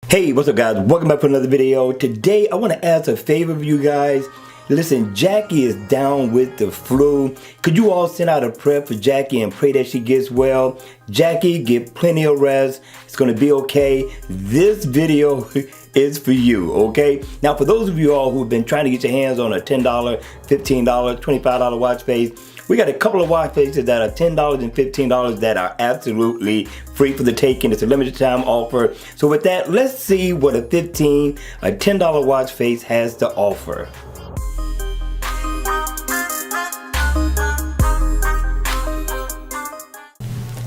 Hey, what's up guys? Welcome back for another video. Today I want to ask a favor of you guys. Listen, Jackie is down with the flu. Could you all send out a prayer for Jackie and pray that she gets well? Jackie, get plenty of rest. It's going to be okay. This video is for you, okay? Now, for those of you all who have been trying to get your hands on a $10, $15, $25 watch face, we got a couple of watch faces that are $10 and $15 that are absolutely free for the taking. It's a limited time offer. So with that, let's see what a $10 watch face has to offer.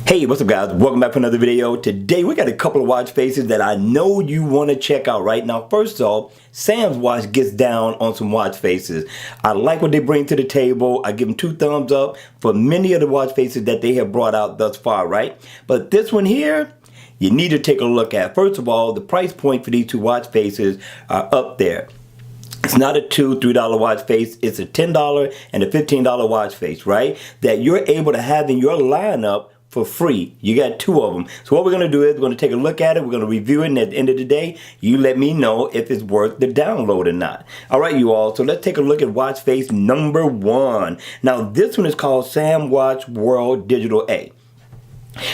Hey, what's up guys? Welcome back for another video. Today we got a couple of watch faces that I know you want to check out right now. First off, SamWatch gets down on some watch faces. I like what they bring to the table. I give them 2 thumbs up for many of the watch faces that they have brought out thus far, right? But this one here, you need to take a look at. First of all, the price point for these 2 watch faces are up there. It's not a $2, $3 watch face. It's a $10 and a $15 watch face, right? That you're able to have in your lineup for free. You got 2 of them. So what we're going to do is we're going to take a look at it. We're going to review it. And at the end of the day, you let me know if it's worth the download or not. All right, you all. So let's take a look at watch face number 1. Now, this one is called SamWatch World Digital A.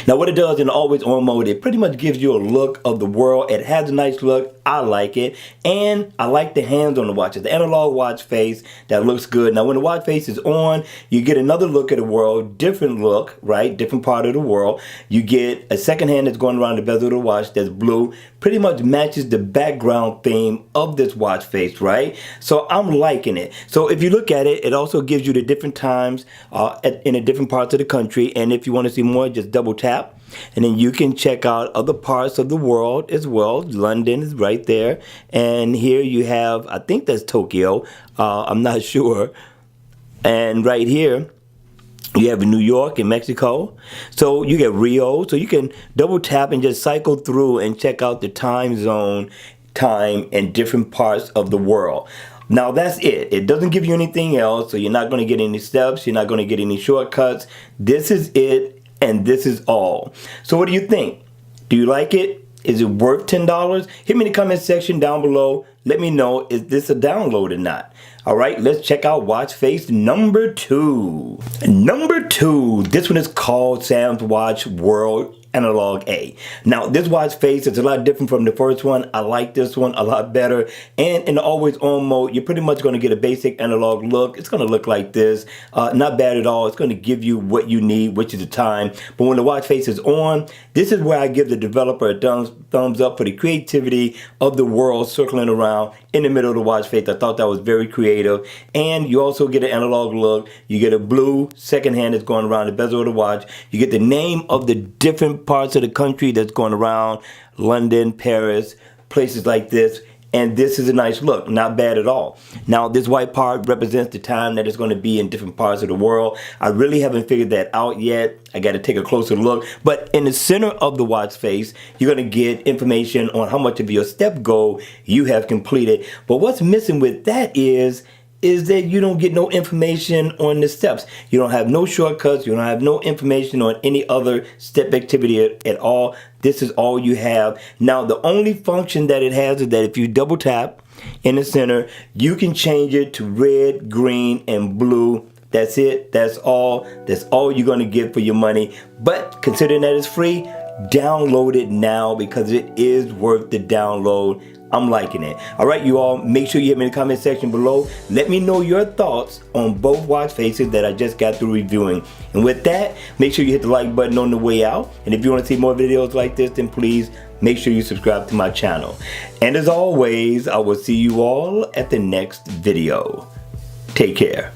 Now what it does in always on mode, it pretty much gives you a look of the world. It has a nice look. I like it. And I like the hands on the watch. It's the analog watch face that looks good. Now when the watch face is on, you get another look at the world, different look, right? Different part of the world. You get a second hand that's going around the bezel of the watch that's blue. Pretty much matches the background theme of this watch face, right? So I'm liking it. So if you look at it, it also gives you the different times in the different parts of the country. And if you want to see more, just double tap. And then you can check out other parts of the world as well. London is right there. And here you have, I think that's Tokyo. I'm not sure. And right here, you have New York and Mexico. So you get Rio. So you can double tap and just cycle through and check out the time zone, time in different parts of the world. Now that's it. It doesn't give you anything else. So you're not going to get any steps. You're not going to get any shortcuts. This is it. And this is all. So what do you think? Do you like it? Is it worth $10? Hit me in the comment section down below. Let me know, is this a download or not? All right, let's check out watch face number 2. Number 2, this one is called SamWatch World Analog A. Now this watch face is a lot different from the first one. I like this one a lot better. And in the always on mode, you're pretty much going to get a basic analog look. It's going to look like this. Not bad at all. It's going to give you what you need, which is the time. But when the watch face is on, this is where I give the developer a thumbs up for the creativity of the world circling around in the middle of the watch face. I thought that was very creative. And you also get an analog look. You get a blue second hand that's going around the bezel of the watch. You get the name of the different parts of the country that's going around, London, Paris, places like this. And this is a nice look, not bad at all. Now this white part represents the time that it's going to be in different parts of the world. I really haven't figured that out yet. I got to take a closer look. But in the center of the watch face, you're going to get information on how much of your step goal you have completed. But what's missing with that is that you don't get no information on the steps. You don't have no shortcuts. You don't have no information on any other step activity at all. This is all you have. Now, the only function that it has is that if you double tap in the center, you can change it to red, green, and blue. That's it. That's all. That's all you're going to get for your money. But considering that it's free, download it now because it is worth the download. I'm liking it. All right, you all, make sure you hit me in the comment section below. Let me know your thoughts on both watch faces that I just got through reviewing. And with that, make sure you hit the like button on the way out. And if you want to see more videos like this, then please make sure you subscribe to my channel. And as always, I will see you all at the next video. Take care.